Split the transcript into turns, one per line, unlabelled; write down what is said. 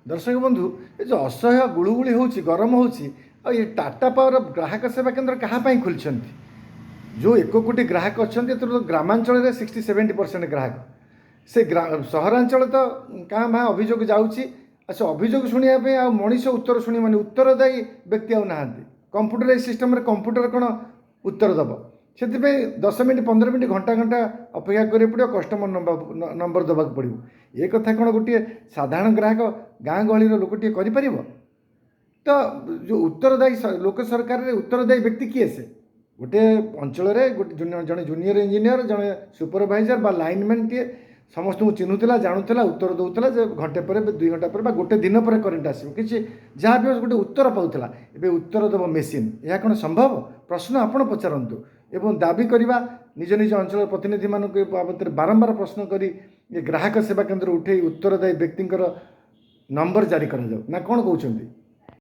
दर्शक बंधु ये जो असह्य गुड़ुगुड़ी हो गरम हो टाटा पावर ग्राहक सेवा केन्द्र क्या खोल जो 1 कोटी ग्राहक अच्छा तो ग्रामांचल 60-70% ग्राहक से सहरांचल तो क्या भाँ अभियोग जाऊँगी अच्छा अभियोग शुणापी आ मनीष उत्तर शुणी मानी उत्तरदायी व्यक्ति आउ ना कंप्यूटराइज सिस्टम कंप्यूटर कौन उत्तर दब से 10 मिनट 15 मिनट घंटा घंटा अपेक्षा करें पड़ो कस्टमर नंबर दबा पड़ो ये कथा कौन गोटे साधारण ग्राहक गाँ गहली लोकटे कर तो जो उत्तरदायी लोक सरकार उत्तरदायी व्यक्ति किए से गोटे अंचल गोटे जड़े जूनियर इंजीनियर जड़े सुपरभाइजर बा लाइनमैन टे समस्त को चिन्हुला जानूला उत्तर दूसरा घंटे पर 2 घंटा पर गोटे दिन पर करेन्ट आसो कि जहाँ भी गोटे उत्तर पाला एवं उत्तर देव मेसीन यह कौन संभव प्रश्न आपण पचारतु एवं दाबी करवा निज निज अंचल प्रतिनिधि मान बाबद बारंबार प्रश्न करी ग्राहक सेवा केन्द्र उठे उत्तरदायी व्यक्ति नंबर जारी करा ना कौन कहते